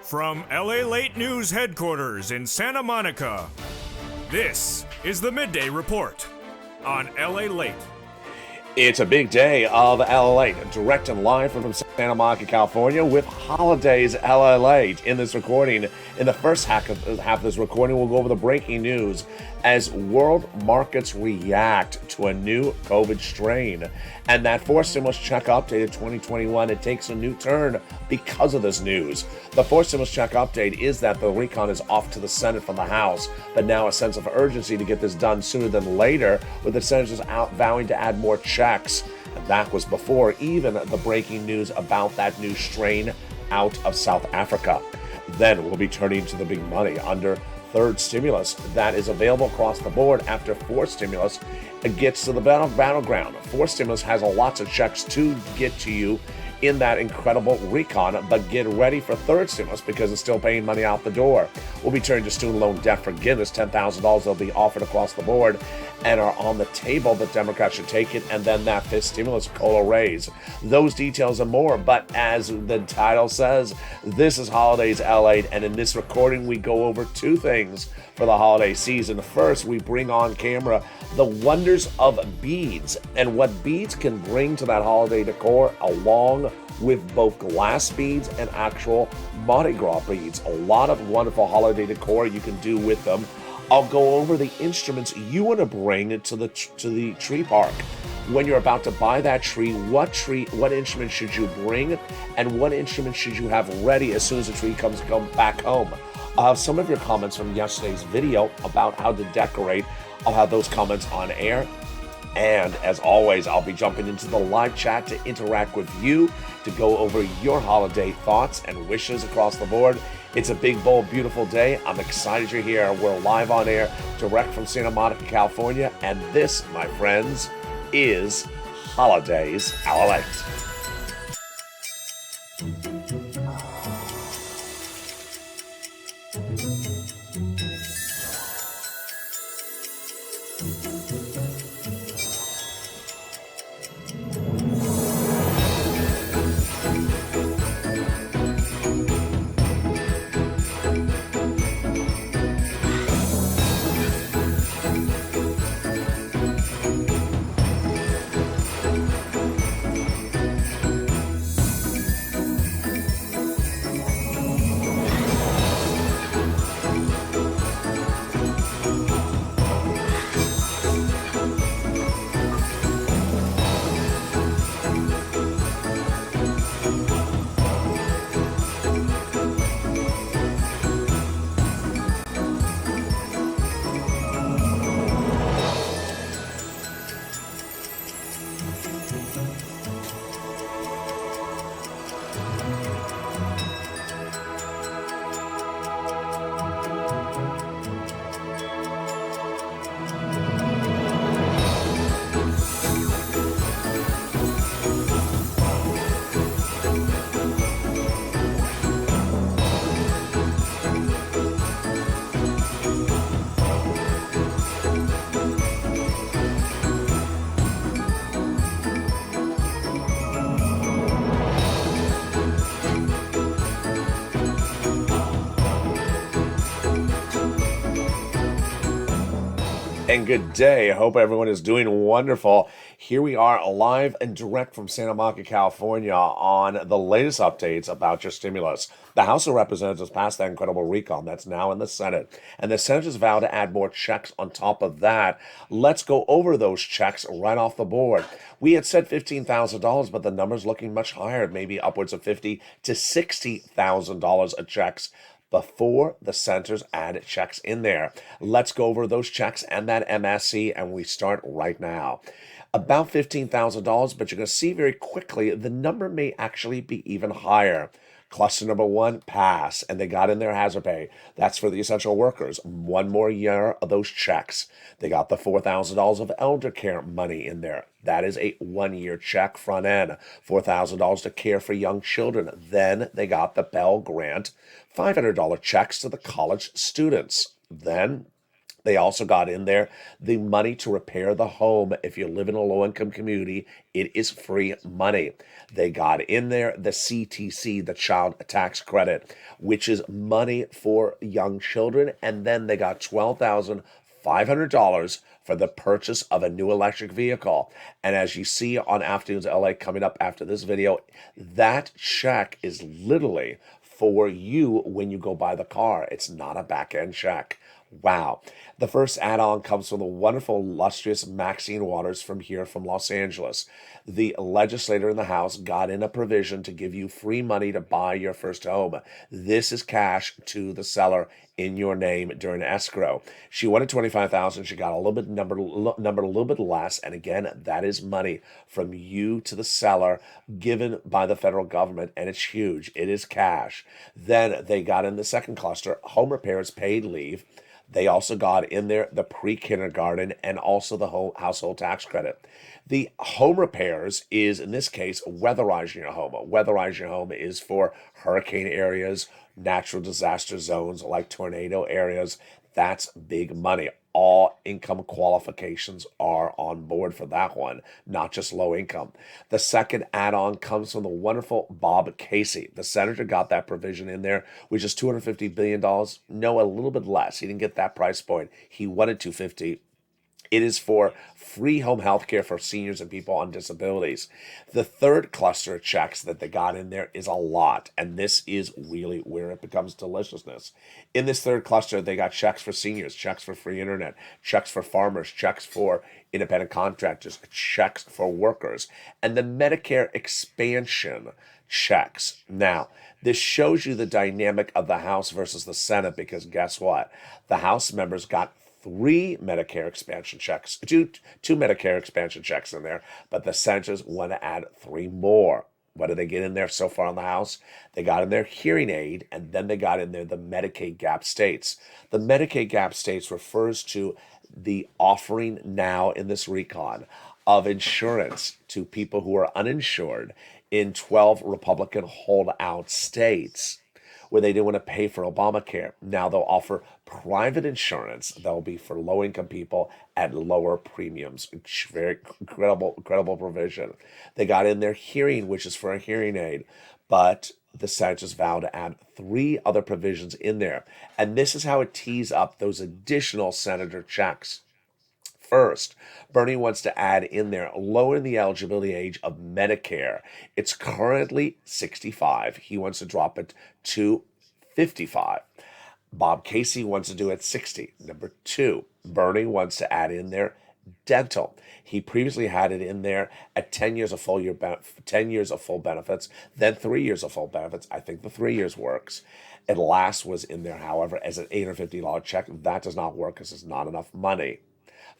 From LALATE News headquarters in Santa Monica, this is the Midday Report on LALATE. It's a big day of LALATE, direct and live from Santa Monica, California, with Holidays LALATE. In this recording, in the first half of this recording, we'll go over the breaking news as world markets react to a new COVID strain. And that forced stimulus check update of 2021, it takes a new turn because of this news. The forced stimulus check update is that the RECON is off to the Senate from the House, but now a sense of urgency to get this done sooner than later, with the senators out vowing to add more checks. And that was before even the breaking news about that new strain out of South Africa. Then we'll be turning to the big money under third stimulus that is available across the board after fourth stimulus gets to the battleground. Fourth stimulus has lots of checks to get to you in that incredible RECON, but get ready for third stimulus because it's still paying money out the door. We'll be turning to student loan debt forgiveness, $10,000 will be offered across the board and are on the table. The Democrats should take it, and then that fifth stimulus COLA raise. Those details and more, but as the title says, this is Holidays LALATE, and in this recording we go over two things for the holiday season. First, we bring on camera the wonders of beads and what beads can bring to that holiday decor, along with both glass beads and actual Mardi Gras beads. A lot of wonderful holiday decor you can do with them. I'll go over the instruments you want to bring to the tree park. When you're about to buy that tree, what instrument should you bring, and what instrument should you have ready as soon as the tree comes back home? I'll have some of your comments from yesterday's video about how to decorate. I'll have those comments on air. And as always, I'll be jumping into the live chat to interact with you, to go over your holiday thoughts and wishes across the board. It's a big, bold, beautiful day. I'm excited you're here. We're live on air, direct from Santa Monica, California. And this, my friends, is Holidays LALATE. And good day. I hope everyone is doing wonderful. Here we are live and direct from Santa Monica, California on the latest updates about your stimulus. The House of Representatives passed that incredible RECON that's now in the Senate. And the senators vow to add more checks on top of that. Let's go over those checks right off the board. We had said $15,000, but the number's looking much higher, maybe upwards of $50,000 to $60,000 of checks before the senators add checks in there. Let's go over those checks and that MSC, and we start right now. About $15,000, but you're going to see very quickly the number may actually be even higher. Cluster number one, pass, and they got in their hazard pay. That's for the essential workers. One more year of those checks. They got the $4,000 of elder care money in there. That is a 1-year check front end. $4,000 to care for young children. Then they got the Pell Grant $500 checks to the college students. Then They also got in there the money to repair the home. If you live in a low income community, it is free money. They got in there the CTC, the child tax credit, which is money for young children. And then they got $12,500 for the purchase of a new electric vehicle. And as you see on Afternoons LA coming up after this video, that check is literally for you when you go buy the car. It's not a back end check. Wow. The first add-on comes from the wonderful, illustrious Maxine Waters from Los Angeles. The legislator in the House got in a provision to give you free money to buy your first home. This is cash to the seller in your name during escrow. She wanted $25,000. She got a little bit numbered a little bit less. And again, that is money from you to the seller given by the federal government. And it's huge. It is cash. Then they got in the second cluster, home repairs paid leave. They also got in there the pre-kindergarten and also the household tax credit. The home repairs is, in this case, weatherizing your home. Weatherizing your home is for hurricane areas, natural disaster zones like tornado areas. That's big money. All income qualifications are on board for that one, not just low income. The second add-on comes from the wonderful Bob Casey. The senator got that provision in there, which is $250 billion. No, a little bit less. He didn't get that price point. He wanted $250. It is for free home health care for seniors and people on disabilities. The third cluster of checks that they got in there is a lot, and this is really where it becomes deliciousness. In this third cluster, they got checks for seniors, checks for free internet, checks for farmers, checks for independent contractors, checks for workers, and the Medicare expansion checks. Now, this shows you the dynamic of the House versus the Senate, because guess what? The House members got two Medicare expansion checks in there, but the senators want to add three more. What did they get in there so far on the House? They got in there hearing aid, and then they got in there the Medicaid gap states. The Medicaid gap states refers to the offering now in this recon of insurance to people who are uninsured in 12 Republican holdout states where they didn't want to pay for Obamacare. Now they'll offer private insurance that'll be for low-income people at lower premiums. Very incredible provision. They got in their hearing, which is for a hearing aid, but the senators vowed to add three other provisions in there. And this is how it tees up those additional senator checks. First, Bernie wants to add in there lowering the eligibility age of Medicare. It's currently 65. He wants to drop it to 55. Bob Casey wants to do it at 60. Number two, Bernie wants to add in there dental. He previously had it in there at 10 years of full benefits, then 3 years of full benefits. I think the 3 years works. And last was in there, however, as an $850 check. That does not work because it's not enough money.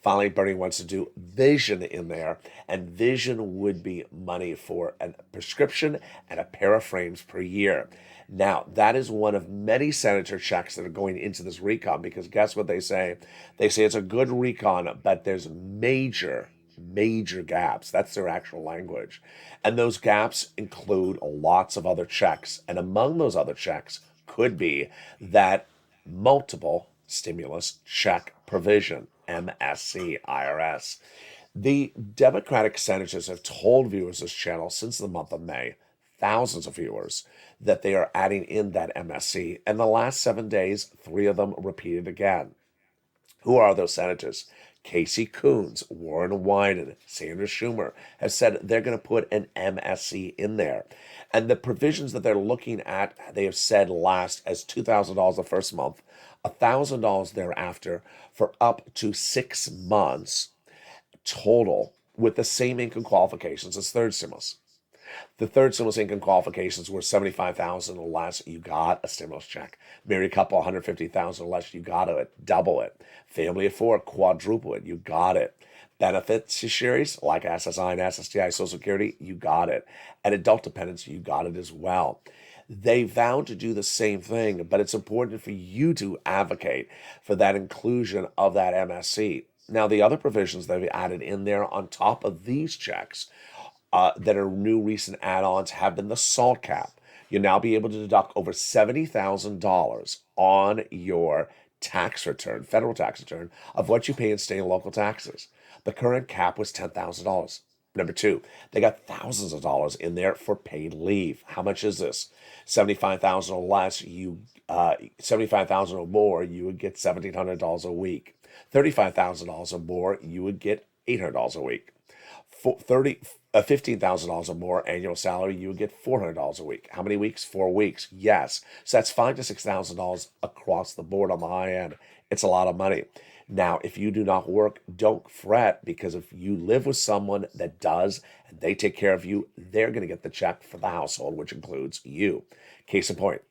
Finally, Bernie wants to do vision in there, and vision would be money for a prescription and a pair of frames per year. Now, that is one of many senator checks that are going into this recon, because guess what they say? They say it's a good recon, but there's major gaps. That's their actual language. And those gaps include lots of other checks. And among those other checks could be that multiple stimulus check provision. MSC IRS. The Democratic senators have told viewers of this channel since the month of May, thousands of viewers, that they are adding in that MSC. And the last 7 days, 3 of them repeated again. Who are those senators? Casey Coons, Warren Wyden, Sandra Schumer have said they're going to put an MSC in there. And the provisions that they're looking at, they have said last as $2,000 the first month, $1,000 thereafter for up to 6 months total with the same income qualifications as third stimulus. The third stimulus income qualifications were $75,000 or less. You got a stimulus check. Married couple, $150,000 or less. You got it. Double it. Family of 4, quadruple it. You got it. Beneficiaries like SSI and SSDI, Social Security, you got it. And adult dependents, you got it as well. They vowed to do the same thing, but it's important for you to advocate for that inclusion of that MSC. Now, the other provisions they've added in there on top of these checks that are new recent add-ons have been the SALT cap. You'll now be able to deduct over $70,000 on your tax return, federal tax return, of what you pay in state and local taxes. The current cap was $10,000. Number two, they got thousands of dollars in there for paid leave. How much is this? 75,000 or less, 75,000 or more, you would get $1,700 a week. $35,000 or more, you would get $800 a week. $15,000 or more annual salary, you would get $400 a week. How many weeks? 4 weeks. Yes. So that's $5,000 to $6,000 across the board on the high end. It's a lot of money. Now, if you do not work, don't fret, because if you live with someone that does and they take care of you, they're going to get the check for the household, which includes you. Case in point,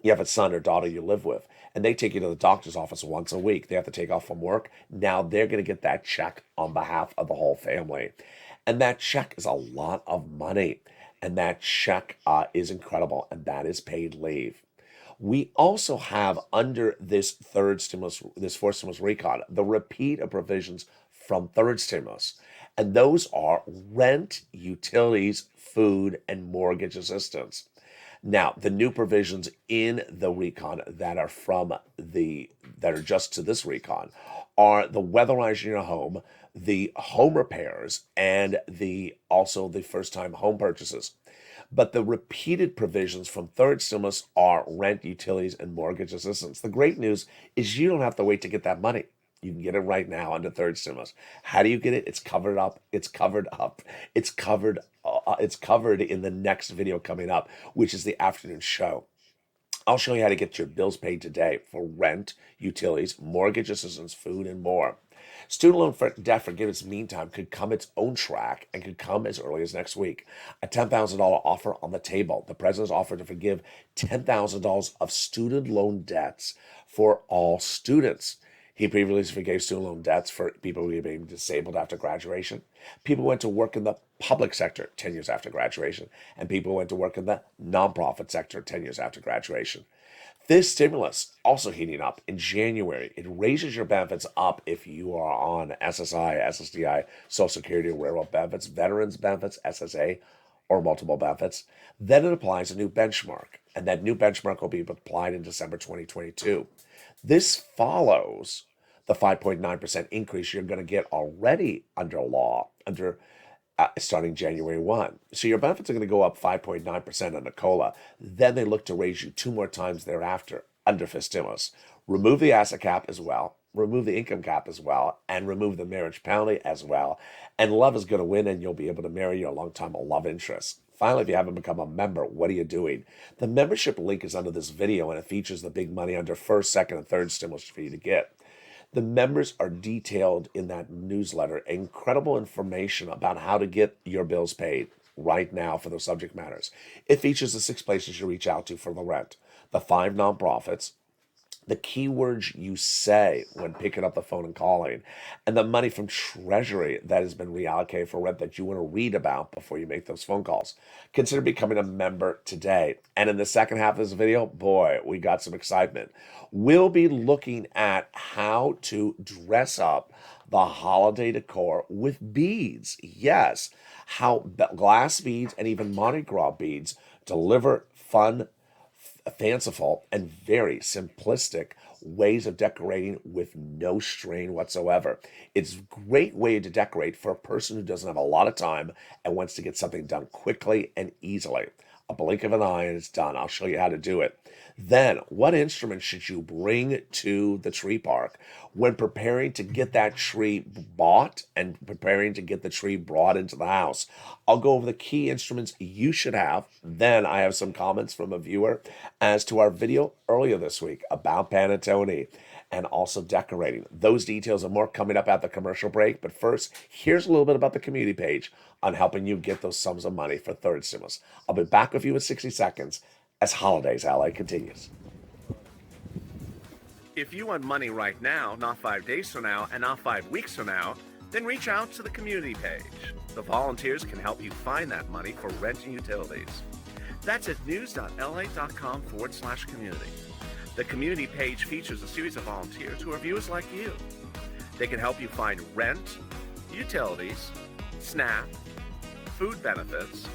you have a son or daughter you live with, and they take you to the doctor's office once a week. They have to take off from work. Now they're going to get that check on behalf of the whole family. And that check is a lot of money. And that check is incredible. And that is paid leave. We also have, under this fourth stimulus recon, the repeat of provisions from third stimulus. And those are rent, utilities, food, and mortgage assistance. Now, the new provisions in the recon that are just to this recon are the weatherizing your home, the home repairs, and also the first-time home purchases. But the repeated provisions from third stimulus are rent, utilities, and mortgage assistance. The great news is you don't have to wait to get that money. You can get it right now under third stimulus. How do you get it? It's covered up. It's covered in the next video coming up, which is the afternoon show. I'll show you how to get your bills paid today for rent, utilities, mortgage assistance, food, and more. Student loan debt forgiveness, meantime, could come its own track and could come as early as next week. A $10,000 offer on the table. The president's offered to forgive $10,000 of student loan debts for all students. He previously forgave student loan debts for people who became disabled after graduation, people who went to work in the public sector 10 years after graduation, and people who went to work in the nonprofit sector 10 years after graduation. This stimulus also heating up in January. It raises your benefits up if you are on SSI, SSDI, Social Security, railroad benefits, veterans benefits, SSA, or multiple benefits. Then it applies a new benchmark, and that new benchmark will be applied in December 2022. This follows the 5.9% increase you're going to get already under law, starting January 1. So your benefits are going to go up 5.9% under COLA. Then they look to raise you 2 more times thereafter under fifth stimulus. Remove the asset cap as well, remove the income cap as well, and remove the marriage penalty as well. And love is going to win, and you'll be able to marry your longtime love interest. Finally, if you haven't become a member, what are you doing? The membership link is under this video, and it features the big money under first, second, and third stimulus for you to get. The members are detailed in that newsletter, incredible information about how to get your bills paid right now for those subject matters. It features the 6 places you reach out to for the rent, the 5 nonprofits, the keywords you say when picking up the phone and calling, and the money from Treasury that has been reallocated for rent that you want to read about before you make those phone calls. Consider becoming a member today. And in the second half of this video, boy, we got some excitement. We'll be looking at how to dress up the holiday decor with beads. Yes, how glass beads and even Mardi Gras beads deliver fun, fanciful, and very simplistic ways of decorating with no strain whatsoever. It's a great way to decorate for a person who doesn't have a lot of time and wants to get something done quickly and easily. A blink of an eye and it's done. I'll show you how to do it. Then, what instruments should you bring to the tree park when preparing to get that tree bought and preparing to get the tree brought into the house? I'll go over the key instruments you should have. Then I have some comments from a viewer as to our video earlier this week about panettone and also decorating. Those details and more coming up at the commercial break. But first, here's a little bit about the community page on helping you get those sums of money for third stimulus. I'll be back with you in 60 seconds as Holidays LA continues. If you want money right now, not 5 days from now, and not 5 weeks from now, then reach out to the community page. The volunteers can help you find that money for rent and utilities. That's at news.la.com/community. The community page features a series of volunteers who are viewers like you. They can help you find rent, utilities, SNAP, food benefits,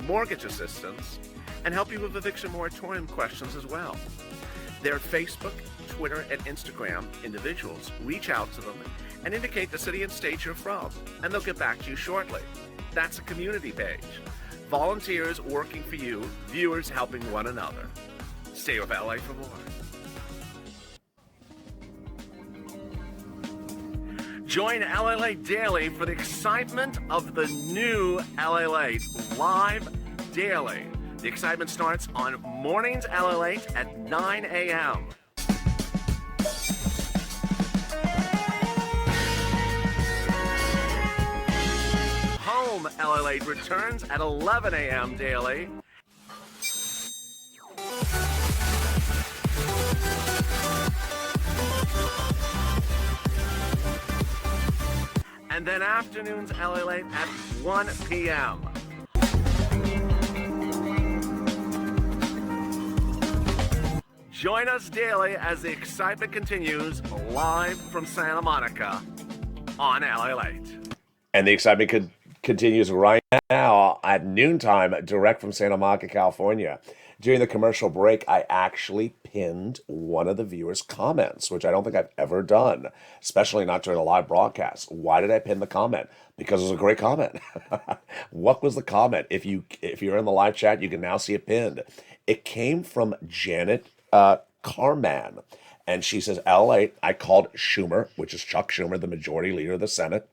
mortgage assistance, and help you with eviction moratorium questions as well. Their Facebook, Twitter, and Instagram individuals reach out to them and indicate the city and state you're from, and they'll get back to you shortly. That's a community page. Volunteers working for you, viewers helping one another. Stay with LA for more. Join LALATE Daily for the excitement of the new LALATE live daily. The excitement starts on Mornings LALATE at 9 a.m. Home LALATE returns at 11 a.m. daily. And then afternoons LALATE at 1 p.m. Join us daily as the excitement continues live from Santa Monica on LALATE. And the excitement continues right now at noontime, direct from Santa Monica, California. During the commercial break, I actually pinned one of the viewers' comments, which I don't think I've ever done, especially not during a live broadcast. Why did I pin the comment? Because it was a great comment. What was the comment? If you're in the live chat, you can now see it pinned. It came from Janet Carman, and she says, LA, I called Schumer, which is Chuck Schumer, the majority leader of the Senate,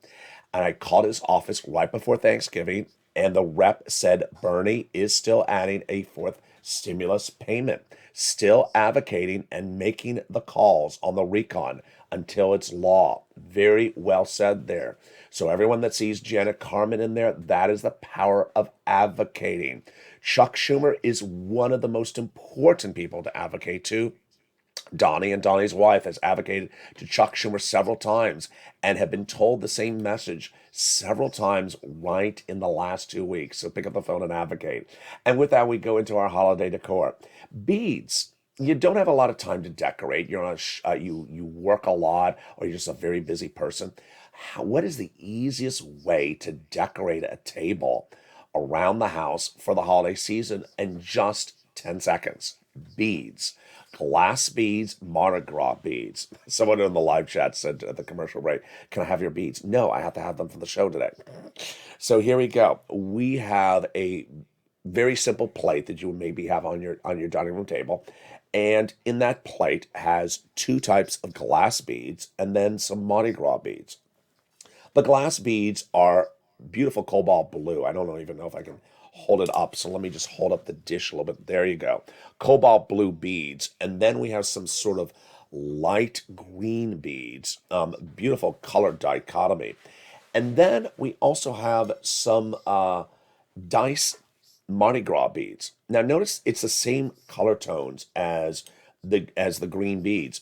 and I called his office right before Thanksgiving, and the rep said Bernie is still adding a fourth stimulus payment, still advocating and making the calls on the RECON until it's law. Very well said there. So everyone that sees Janet Carman in there, that is the power of advocating. Chuck Schumer is one of the most important people to advocate to. Donnie and Donnie's wife has advocated to Chuck Schumer several times and have been told the same message several times right in the last 2 weeks. So pick up the phone and advocate. And with that, we go into our holiday decor. Beads. You don't have a lot of time to decorate. You're on you work a lot, or you're just a very busy person. What is the easiest way to decorate a table around the house for the holiday season in just 10 seconds? Beads. Glass beads, Mardi Gras beads. Someone in the live chat said at the commercial break, can I have your beads? No, I have to have them for the show today. So here we go. We have a very simple plate that you would maybe have on your dining room table. And in that plate has two types of glass beads and then some Mardi Gras beads. The glass beads are beautiful cobalt blue. I don't even know if I can hold it up. So let me just hold up the dish a little bit. There you go. Cobalt blue beads. And then we have some sort of light green beads. Beautiful color dichotomy. And then we also have some dice Mardi Gras beads. Now notice it's the same color tones as the green beads.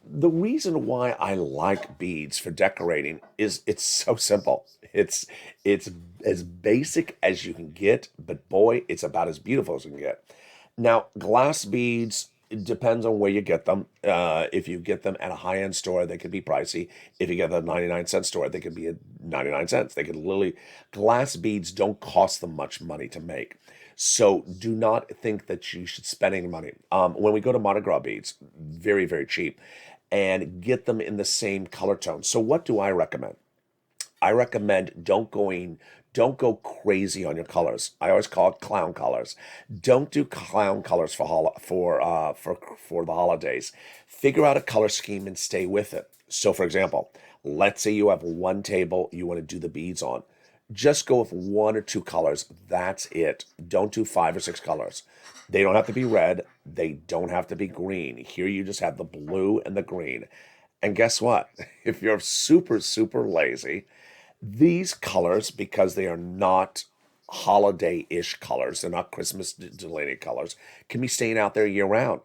The reason why I like beads for decorating is it's so simple. It's as basic as you can get, but boy, it's about as beautiful as you can get. Now, glass beads, it depends on where you get them. If you get them at a high-end store, they could be pricey. If you get them at a 99-cent store, they could be at 99 cents. They could literally, glass beads don't cost them much money to make. So do not think that you should spend any money. When we go to Mardi Gras beads, very, very cheap, and get them in the same color tone. So what do I recommend? I recommend don't go crazy on your colors. I always call it clown colors. Don't do clown colors for the holidays. Figure out a color scheme and stay with it. So for example, let's say you have one table you want to do the beads on. Just go with one or two colors. That's it. Don't do 5 or 6 colors. They don't have to be red. They don't have to be green. Here you just have the blue and the green. And guess what? If you're super, super lazy, these colors, because they are not holiday-ish colors, they're not Christmas-related colors, can be staying out there year-round.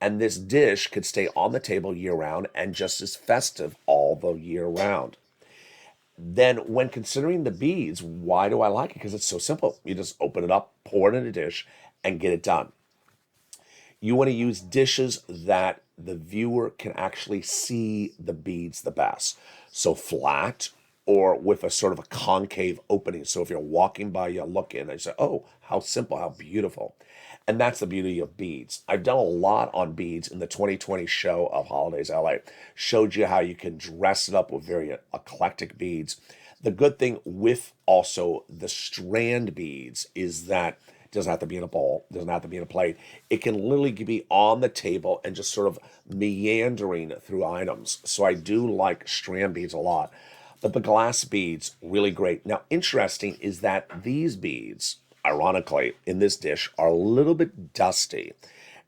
And this dish could stay on the table year-round and just as festive all the year-round. Then when considering the beads, why do I like it? Because it's so simple. You just open it up, pour it in a dish, and get it done. You want to use dishes that the viewer can actually see the beads the best. So flat or with a sort of a concave opening. So if you're walking by, you look in and you say, oh, how simple, how beautiful. And that's the beauty of beads. I've done a lot on beads in the 2020 show of Holidays LA. Showed you how you can dress it up with very eclectic beads. The good thing with also the strand beads is that it doesn't have to be in a bowl, it doesn't have to be in a plate. It can literally be on the table and just sort of meandering through items. So I do like strand beads a lot. But the glass beads, really great. Now, interesting is that these beads, ironically, in this dish are a little bit dusty.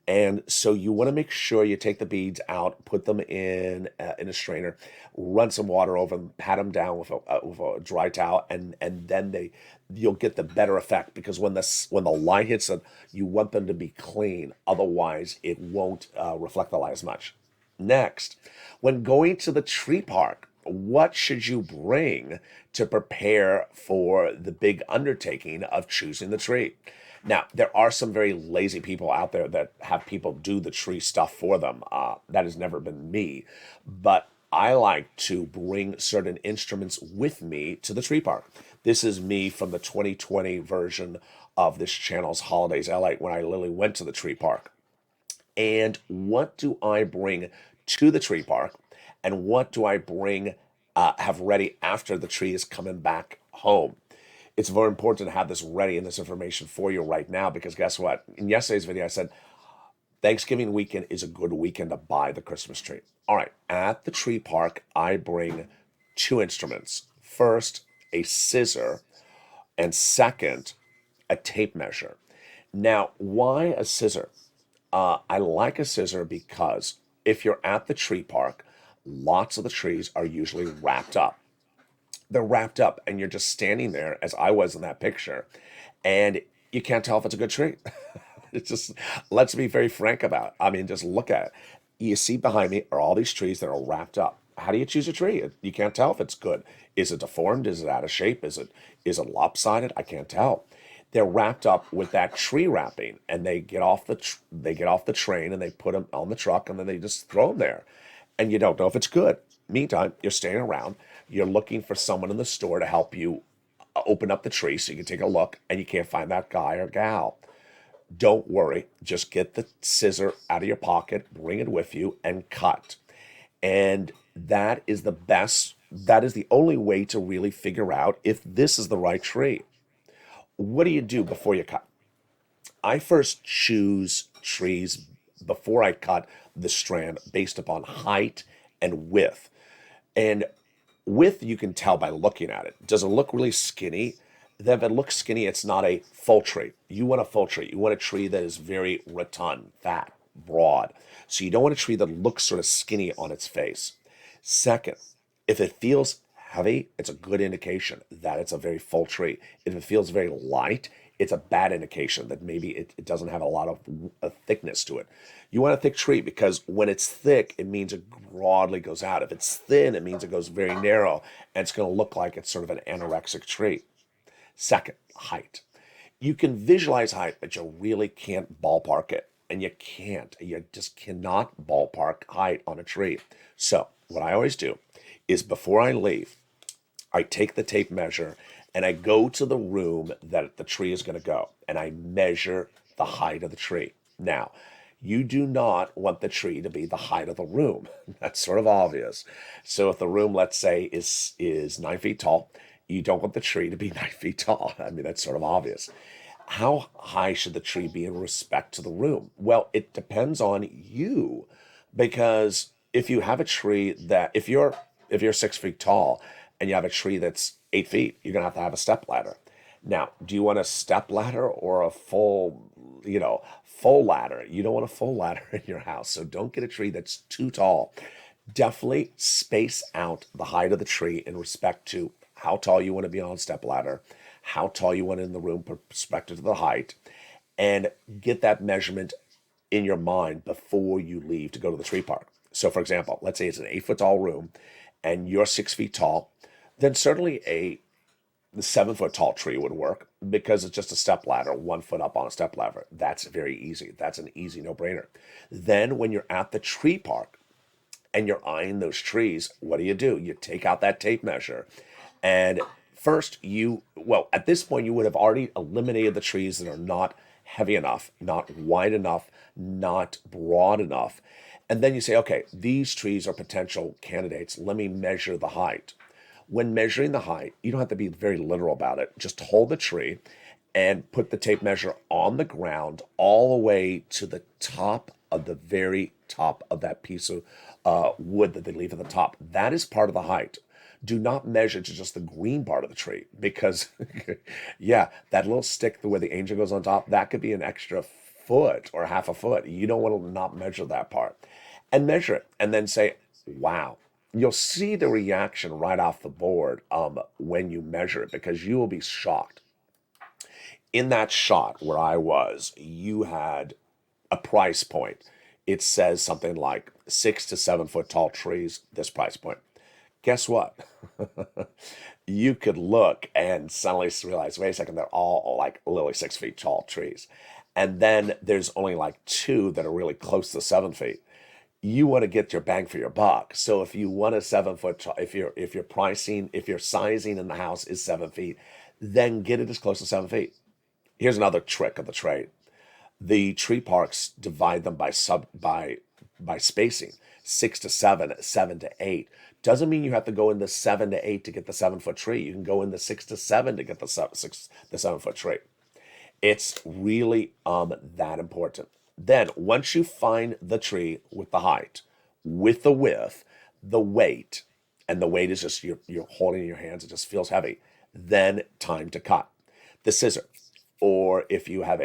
And so you want to make sure you take the beads out, put them in a strainer, run some water over them, pat them down with a dry towel, and then you'll get the better effect, because when the light hits them, you want them to be clean. Otherwise, it won't reflect the light as much. Next, when going to the tree park, what should you bring to prepare for the big undertaking of choosing the tree? Now, there are some very lazy people out there that have people do the tree stuff for them. That has never been me. But I like to bring certain instruments with me to the tree park. This is me from the 2020 version of this channel's Holidays LA, when I literally went to the tree park. And what do I bring to the tree park? And what do I bring, have ready after the tree is coming back home? It's very important to have this ready and this information for you right now, because guess what? In yesterday's video, I said Thanksgiving weekend is a good weekend to buy the Christmas tree. All right, at the tree park, I bring two instruments. First, a scissor, and second, a tape measure. Now, why a scissor? I like a scissor because if you're at the tree park, lots of the trees are usually wrapped up. They're wrapped up and you're just standing there, as I was in that picture, and you can't tell if it's a good tree. It's just, let's be very frank about it. I mean, just look at it. You see behind me are all these trees that are wrapped up. How do you choose a tree? You can't tell if it's good. Is it deformed? Is it out of shape? Is it lopsided? I can't tell. They're wrapped up with that tree wrapping, and they get off the train and they put them on the truck, and then they just throw them there, and you don't know if it's good. Meantime, you're standing around. You're looking for someone in the store to help you open up the tree so you can take a look, and you can't find that guy or gal. Don't worry. Just get the scissor out of your pocket, bring it with you, and cut. And that is the best. That is the only way to really figure out if this is the right tree. What do you do before you cut? I first choose trees before I cut the strand based upon height and width. And width, you can tell by looking at it. Does it look really skinny? Then if it looks skinny, it's not a full tree. You want a full tree. You want a tree that is very rotund, fat, broad. So you don't want a tree that looks sort of skinny on its face. Second, if it feels heavy, it's a good indication that it's a very full tree. If it feels very light, it's a bad indication that maybe it doesn't have a lot of thickness to it. You want a thick tree because when it's thick, it means it broadly goes out. If it's thin, it means it goes very narrow, and it's going to look like it's sort of an anorexic tree. Second, height. You can visualize height, but you really can't ballpark it. And you can't. You just cannot ballpark height on a tree. So what I always do is before I leave, I take the tape measure and I go to the room that the tree is going to go, and I measure the height of the tree. Now, you do not want the tree to be the height of the room. That's sort of obvious. So if the room, let's say, is 9 feet tall, you don't want the tree to be 9 feet tall. I mean, that's sort of obvious. How high should the tree be in respect to the room? Well, it depends on you, because if you have a tree that, if you're 6 feet tall and you have a tree that's 8 feet, you're gonna have a step ladder. Now, do you want a step ladder or a full ladder? You don't want a full ladder in your house, so don't get a tree that's too tall. Definitely space out the height of the tree in respect to how tall you want to be on a step ladder, how tall you want in the room perspective to the height, and get that measurement in your mind before you leave to go to the tree park. So for example, let's say it's an 8 foot tall room and you're 6 feet tall, then certainly the 7 foot tall tree would work, because it's just a step ladder, 1 foot up on a step ladder. That's very easy. That's an easy no-brainer. Then when you're at the tree park and you're eyeing those trees, what do? You take out that tape measure And first, at this point, you would have already eliminated the trees that are not heavy enough, not wide enough, not broad enough. And then you say, okay, these trees are potential candidates. Let me measure the height. When measuring the height, you don't have to be very literal about it. Just hold the tree and put the tape measure on the ground all the way to the top of the very top of that piece of wood that they leave at the top. That is part of the height. Do not measure to just the green part of the tree because, yeah, that little stick where the angel goes on top, that could be an extra foot or half a foot. You don't want to not measure that part. And measure it and then say, wow. You'll see the reaction right off the board when you measure it because you will be shocked. In that shot where I was, you had a price point. It says something like 6 to 7 foot tall trees, this price point. Guess what? You could look and suddenly realize, wait a second, they're all like literally 6 feet tall trees. And then there's only like 2 that are really close to 7 feet. You want to get your bang for your buck. So if you want a 7 foot, if your sizing in the house is 7 feet, then get it as close to 7 feet. Here's another trick of the trade. The tree parks divide them by spacing, 6 to 7, 7 to 8. Doesn't mean you have to go in the 7 to 8 to get the 7 foot tree. You can go in the 6 to 7 to get the 7 foot tree. It's really that important. Then once you find the tree with the height, with the width, the weight, and the weight is just you're holding in your hands, it just feels heavy, then time to cut. The scissor, or if you have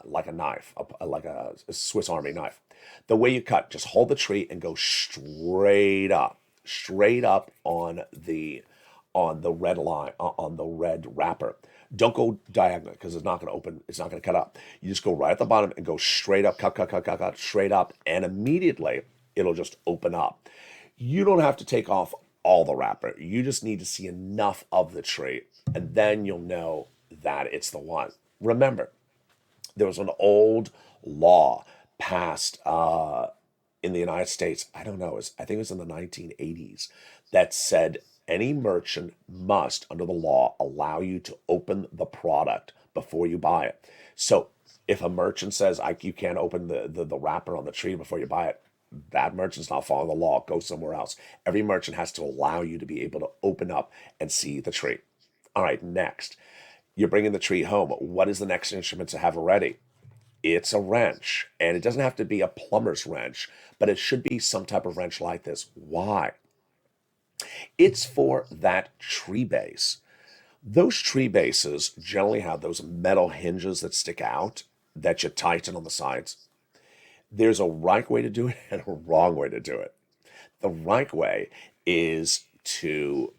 like a knife, like a Swiss Army knife, the way you cut, just hold the tree and go straight up on the red line, on the red wrapper. Don't go diagonal because it's not going to open. It's not going to cut up. You just go right at the bottom and go straight up, cut, straight up, and immediately it'll just open up. You don't have to take off all the wrapper. You just need to see enough of the tree, and then you'll know that it's the one. Remember, there was an old law passed in the United States. I don't know. I think it was in the 1980s that said any merchant must, under the law, allow you to open the product before you buy it. So if a merchant says you can't open the wrapper on the tree before you buy it, that merchant's not following the law. Go somewhere else. Every merchant has to allow you to be able to open up and see the tree. All right, next. You're bringing the tree home. What is the next instrument to have ready? It's a wrench. And it doesn't have to be a plumber's wrench, but it should be some type of wrench like this. Why? It's for that tree base. Those tree bases generally have those metal hinges that stick out that you tighten on the sides. There's a right way to do it and a wrong way to do it. The right way is to,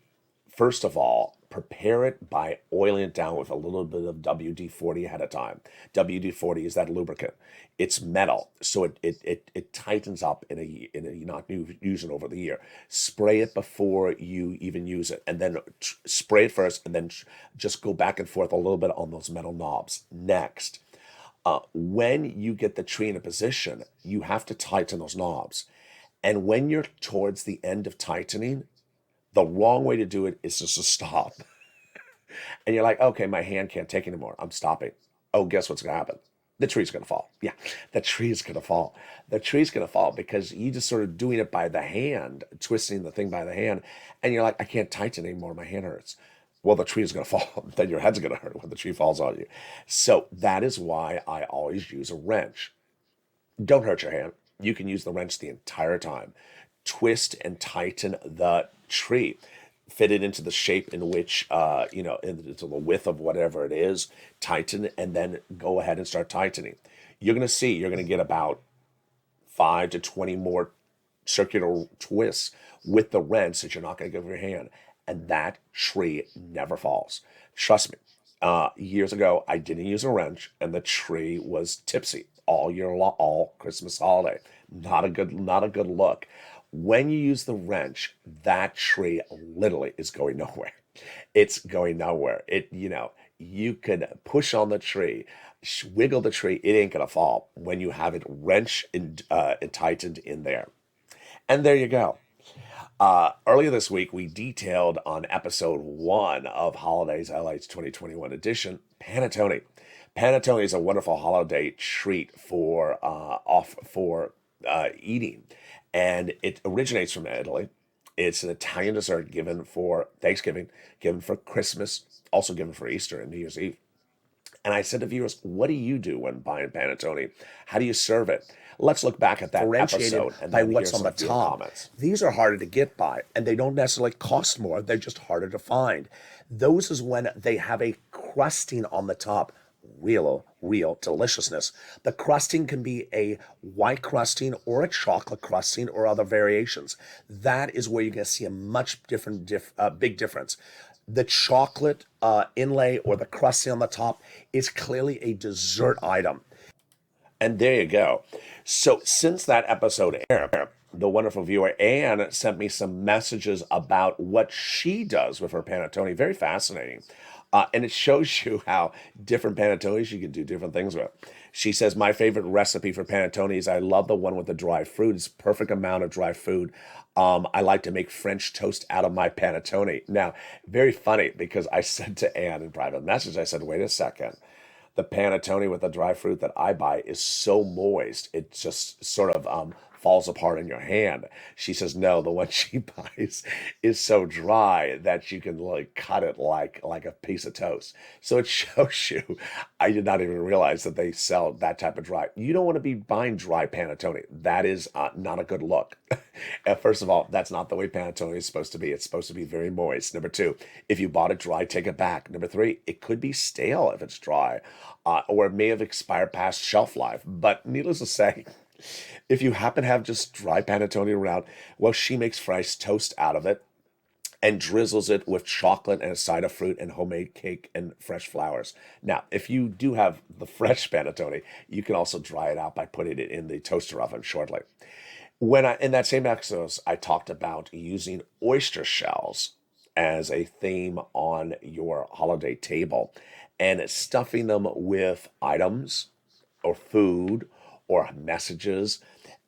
first of all, prepare it by oiling it down with a little bit of WD-40 ahead of time. WD-40 is that lubricant. It's metal, so it tightens up in a you're not using over the year. Spray it before you even use it, and then spray it first, and then just go back and forth a little bit on those metal knobs. Next, when you get the tree in a position, you have to tighten those knobs. And when you're towards the end of tightening, the wrong way to do it is just to stop. And you're like, okay, my hand can't take anymore. I'm stopping. Oh, guess what's going to happen? The tree's going to fall. Yeah, the tree's going to fall. The tree's going to fall because you just sort of doing it by the hand, twisting the thing by the hand. And you're like, I can't tighten anymore. My hand hurts. Well, the tree is going to fall. Then your head's going to hurt when the tree falls on you. So that is why I always use a wrench. Don't hurt your hand. You can use the wrench the entire time. Twist and tighten the tree. Fit it into the shape in which, into the width of whatever it is. Tighten, and then go ahead and start tightening. You're going to get about 5 to 20 more circular twists with the wrench that you're not going to give your hand. And that tree never falls. Trust me. Years ago, I didn't use a wrench, and the tree was tipsy all year long, all Christmas holiday. Not a good look. When you use the wrench, that tree literally is going nowhere. It's going nowhere. You can push on the tree, wiggle the tree, it ain't gonna fall when you have it wrenched and tightened in there. And there you go. Earlier this week, we detailed on episode 1 of Holidays LA's 2021 edition, panettone. Panettone is a wonderful holiday treat for eating, and it originates from Italy. It's an Italian dessert given for Thanksgiving, given for Christmas, also given for Easter and New Year's Eve. And I said to viewers, what do you do when buying panettone? How do you serve it? Let's look back at that episode and by then what's hear on the some of your top. comments. These are harder to get by, and they don't necessarily cost more. They're just harder to find. Those is when they have a crusting on the top. Real deliciousness. The crusting can be a white crusting or a chocolate crusting or other variations. That is where you're going to see a much different, big difference. The chocolate inlay or the crusting on the top is clearly a dessert item. And there you go. So since that episode aired, the wonderful viewer Anne sent me some messages about what she does with her panettone. Very fascinating. And it shows you how different panettones you can do different things with. She says, my favorite recipe for panettone is I love the one with the dry fruit. It's perfect amount of dry food. I like to make French toast out of my panettone. Now, very funny because I said to Anne in private message, I said, wait a second. The panettone with the dry fruit that I buy is so moist, it just sort of falls apart in your hand. She says, no, the one she buys is so dry that you can like cut it like a piece of toast. So it shows you, I did not even realize that they sell that type of dry. You don't want to be buying dry panettone. That is not a good look. First of all, that's not the way panettone is supposed to be. It's supposed to be very moist. Number 2, if you bought it dry, take it back. Number 3, it could be stale if it's dry, or it may have expired past shelf life. But needless to say, if you happen to have just dry panettone around, well, she makes fresh toast out of it and drizzles it with chocolate and a side of fruit and homemade cake and fresh flowers. Now, if you do have the fresh panettone, you can also dry it out by putting it in the toaster oven shortly. In that same episode, I talked about using oyster shells as a theme on your holiday table and stuffing them with items or food or messages.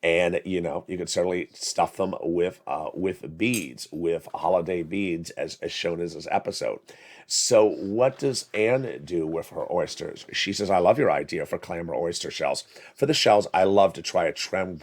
And, you could certainly stuff them with beads, with holiday beads, as shown in this episode. So what does Anne do with her oysters? She says, I love your idea for clam or oyster shells. For the shells, I love to try a creme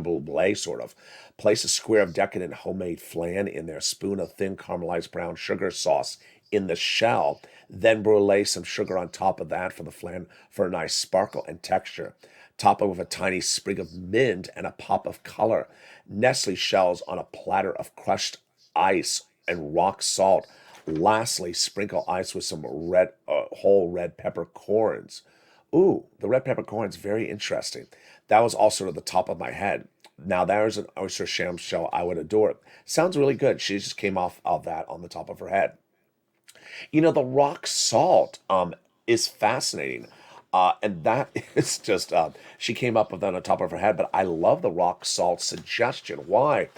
brulee sort of. Place a square of decadent homemade flan in their spoon of thin caramelized brown sugar sauce in the shell. Then brulee some sugar on top of that for the flan for a nice sparkle and texture. Top it with a tiny sprig of mint and a pop of color. Nestle shells on a platter of crushed ice and rock salt. Lastly, sprinkle ice with some whole red peppercorns. Ooh, the red peppercorns, very interesting. That was also at the top of my head. Now, there's an oyster shell I would adore. Sounds really good. She just came off of that on the top of her head. The rock salt is fascinating. And that is just, she came up with that on the top of her head, but I love the rock salt suggestion. Why?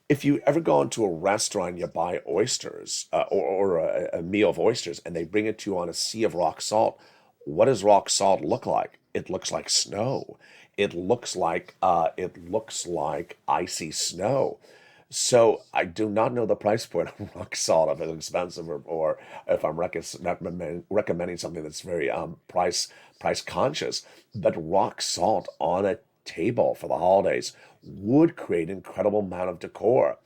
If you ever go into a restaurant, you buy oysters or a meal of oysters, and they bring it to you on a sea of rock salt, what does rock salt look like? It looks like snow. It looks like icy snow. So I do not know the price point of rock salt, if it's expensive or if I'm recommending something that's very price conscious. But rock salt on a table for the holidays would create an incredible amount of decor.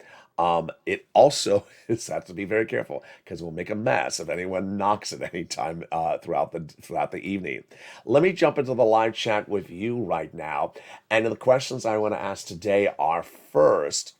It also has to be very careful because we'll make a mess if anyone knocks at any time throughout the evening. Let me jump into the live chat with you right now, and the questions I want to ask today are: first,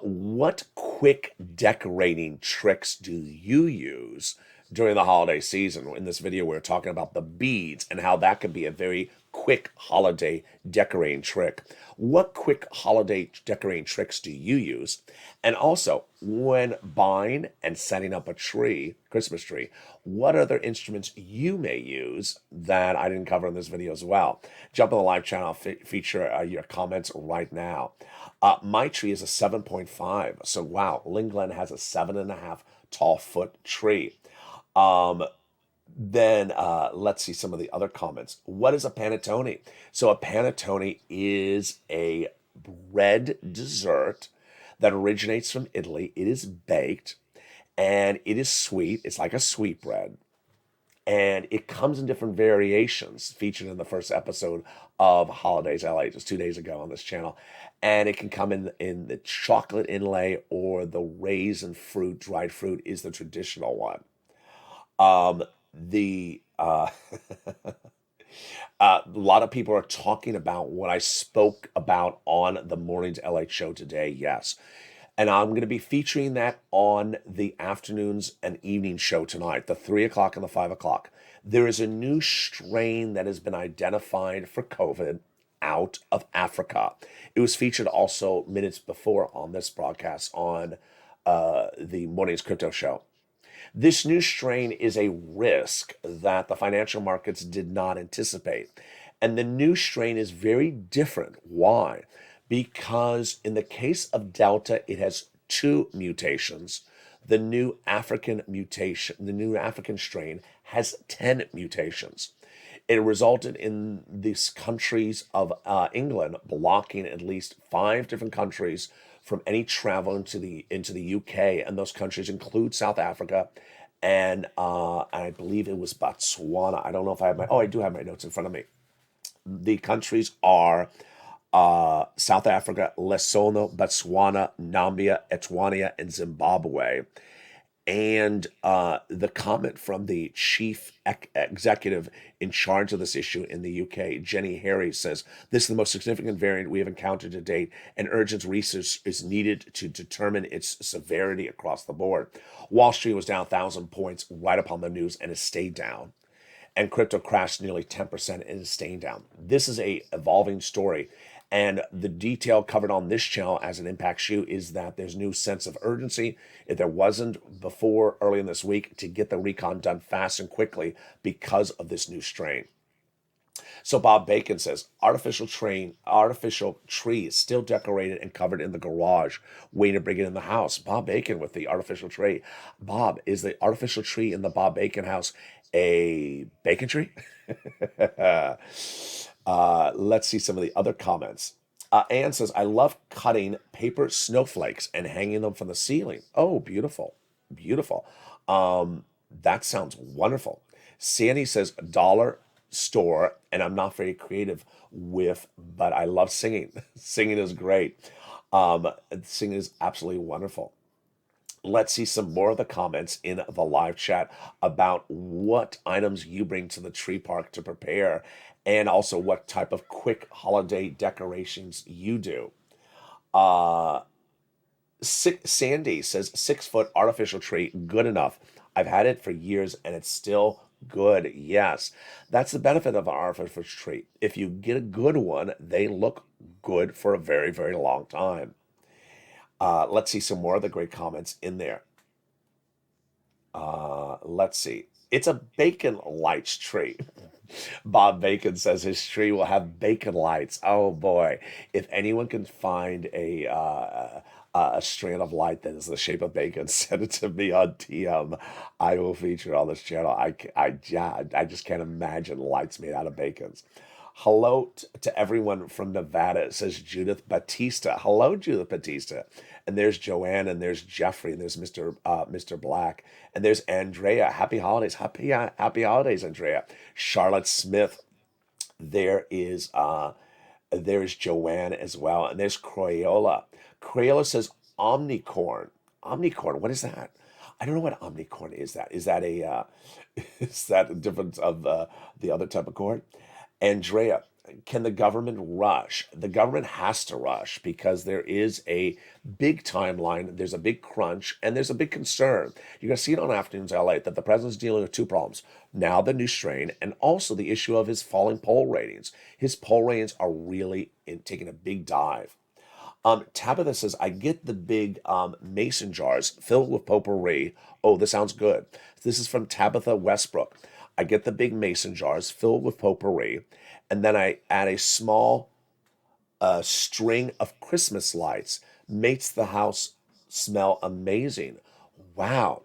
what quick decorating tricks do you use during the holiday season? In this video, we're talking about the beads and how that can be a very quick holiday decorating trick. What quick holiday decorating tricks do you use? And also, when buying and setting up a Christmas tree, what other instruments you may use that I didn't cover in this video as well? Jump on the live channel, I'll feature your comments right now. My tree is a 7.5. So wow, Lynn Glen has a 7.5 tall foot tree. Then let's see some of the other comments. What is a panettone? So a panettone is a bread dessert that originates from Italy. It is baked and it is sweet. It's like a sweetbread. And it comes in different variations, featured in the first episode of Holidays LA just 2 days ago on this channel. And it can come in the chocolate inlay, or the raisin fruit, dried fruit is the traditional one. The A lot of people are talking about what I spoke about on the Mornings LA show today. Yes. And I'm going to be featuring that on the afternoons and evening show tonight, the 3 o'clock and the 5 o'clock. There is a new strain that has been identified for COVID out of Africa. It was featured also minutes before on this broadcast on the Mornings Crypto Show. This new strain is a risk that the financial markets did not anticipate. And the new strain is very different. Why? Because in the case of Delta, it has 2 mutations. The new African strain has 10 mutations. It resulted in these countries of England blocking at least 5 different countries from any travel into the UK, and those countries include South Africa and I believe it was Botswana. I don't know if I have I do have my notes in front of me. The countries are South Africa, Lesotho, Botswana, Namibia, Eswatini, and Zimbabwe. And the comment from the chief executive in charge of this issue in the UK, Jenny Harry, says, "This is the most significant variant we have encountered to date, and urgent research is needed to determine its severity across the board." Wall Street was down 1,000 points right upon the news and has stayed down. And crypto crashed nearly 10% and is staying down. This is a evolving story. And the detail covered on this channel as it impacts you is that there's new sense of urgency, if there wasn't before early in this week, to get the recon done fast and quickly because of this new strain. So Bob Bacon says, artificial tree is still decorated and covered in the garage, waiting to bring it in the house. Bob Bacon with the artificial tree. Bob, is the artificial tree in the Bob Bacon house a bacon tree? Let's see some of the other comments. Anne says, I love cutting paper snowflakes and hanging them from the ceiling. Oh, beautiful. Beautiful. That sounds wonderful. Sandy says, dollar store, and I'm not very creative but I love singing. Singing is great. Singing is absolutely wonderful. Let's see some more of the comments in the live chat about what items you bring to the tree park to prepare, and also what type of quick holiday decorations you do. Sandy says, 6-foot artificial tree, good enough. I've had it for years and it's still good. Yes, that's the benefit of an artificial tree. If you get a good one, they look good for a very, very long time. Let's see some more of the great comments in there. Let's see. It's a bacon lights tree. Bob Bacon says his tree will have bacon lights. Oh boy. If anyone can find a strand of light that is the shape of bacon, send it to me on DM. I will feature it on this channel. I just can't imagine lights made out of bacons. Hello to everyone from Nevada, says Judith Batista. Hello, Judith Batista. And there's Joanne, and there's Jeffrey, and there's Mr. Black, and there's Andrea. Happy holidays. Happy holidays, Andrea. Charlotte Smith. There's Joanne as well, and there's Crayola. Crayola says omnicorn. Omnicorn, what is that? I don't know what omnicorn is. Is that a difference of the other type of corn? Andrea, can the government rush? The government has to rush because there is a big timeline, there's a big crunch, and there's a big concern. You're going to see it on Afternoons LA that the president's dealing with 2 problems. Now the new strain, and also the issue of his falling poll ratings. His poll ratings are really taking a big dive. Tabitha says, I get the big mason jars filled with potpourri. Oh, this sounds good. This is from Tabitha Westbrook. I get the big mason jars filled with potpourri, and then I add a small string of Christmas lights. Makes the house smell amazing. Wow.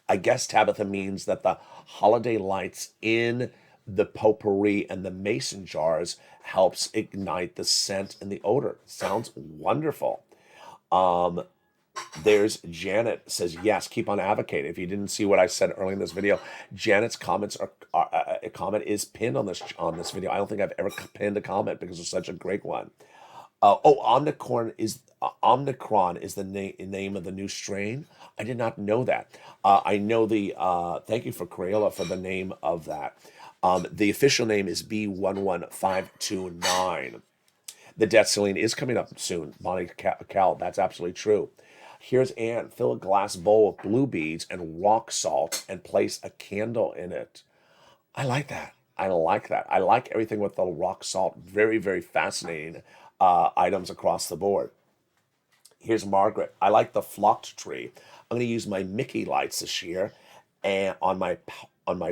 I guess Tabitha means that the holiday lights in the potpourri and the mason jars helps ignite the scent and the odor. Sounds wonderful. There's Janet says, yes, keep on advocating. If you didn't see what I said earlier in this video, Janet's comments a comment is pinned on this video. I don't think I've ever pinned a comment because it's such a great one. Omicron is the name of the new strain. I did not know that. I know thank you for Crayola for the name of that. The official name is B11529. The death ceiling is coming up soon. Bonnie Cal, that's absolutely true. Here's Anne. Fill a glass bowl with blue beads and rock salt and place a candle in it. I like that. I like that. I like everything with the rock salt. Very, very fascinating items across the board. Here's Margaret. I like the flocked tree. I'm going to use my Mickey lights this year and on my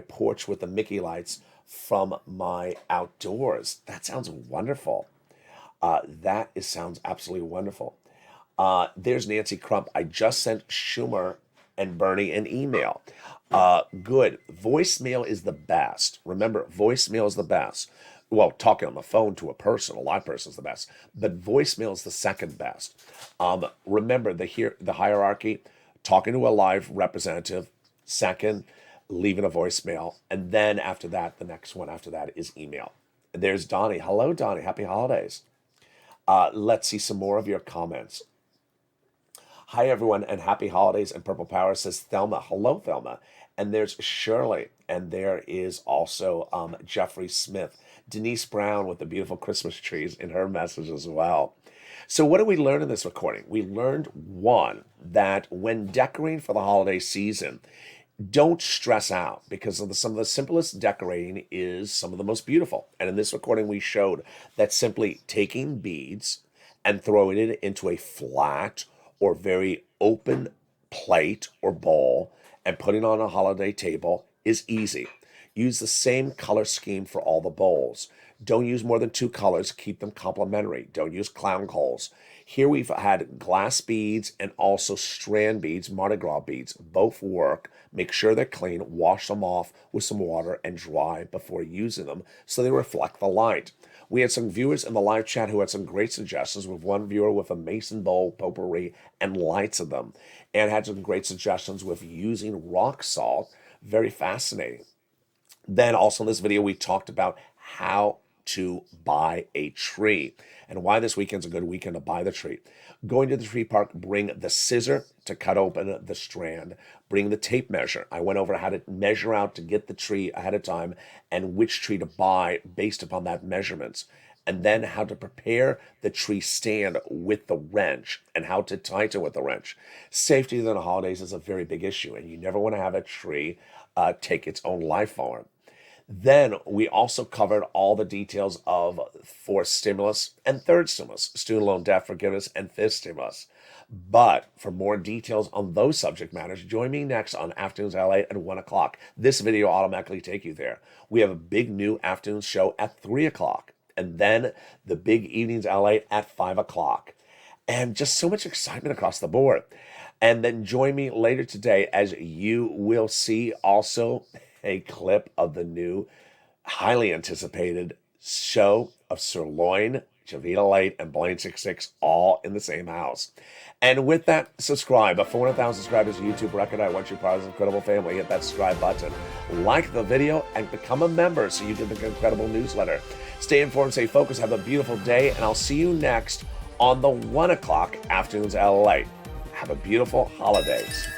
porch with the Mickey lights from my outdoors. That sounds wonderful. Sounds absolutely wonderful. There's Nancy Crump. I just sent Schumer and Bernie an email. Good. Voicemail is the best. Remember, voicemail is the best. Well, talking on the phone to a live person is the best. But voicemail is the second best. Remember the hierarchy, talking to a live representative, second, leaving a voicemail, and then after that, the next one after that is email. There's Donnie. Hello, Donnie. Happy holidays. Let's see some more of your comments. Hi, everyone, and happy holidays. And Purple Power says Thelma. Hello, Thelma. And there's Shirley. And there is also Jeffrey Smith. Denise Brown with the beautiful Christmas trees in her message as well. So what did we learn in this recording? We learned, one, that when decorating for the holiday season, don't stress out because some of the simplest decorating is some of the most beautiful. And in this recording, we showed that simply taking beads and throwing it into a flat or very open plate or bowl and putting on a holiday table is easy. Use the same color scheme for all the bowls. Don't use more than 2 colors. Keep them complementary. Don't use clown coals. Here we've had glass beads and also strand beads, Mardi Gras beads. Both work. Make sure they're clean. Wash them off with some water and dry before using them so they reflect the light. We had some viewers in the live chat who had some great suggestions, with one viewer with a mason bowl, potpourri, and lights of them, and had some great suggestions with using rock salt. Very fascinating. Then also in this video, we talked about how to buy a tree and why this weekend's a good weekend to buy the tree. Going to the tree park, bring the scissor to cut open the strand, bring the tape measure. I went over how to measure out to get the tree ahead of time and which tree to buy based upon that measurements. And then how to prepare the tree stand with the wrench and how to tighten with the wrench. Safety during the holidays is a very big issue, and you never want to have a tree take its own life form. Then we also covered all the details of fourth stimulus and third stimulus, student loan debt forgiveness and fifth stimulus. But for more details on those subject matters, join me next on Afternoons LA at 1 o'clock. This video will automatically take you there. We have a big new afternoon show at 3 o'clock, and then the big evenings LA at 5 o'clock. And just so much excitement across the board. And then join me later today as you will see also a clip of the new, highly anticipated show of Sirloin, Javita Light, and Blaine 66 all in the same house. And with that, subscribe. At 400,000 subscribers to YouTube record, I want you part of this incredible family. Hit that subscribe button, like the video, and become a member so you get the incredible newsletter. Stay informed, stay focused, have a beautiful day, and I'll see you next on the 1 o'clock Afternoons LA. Have a beautiful holidays.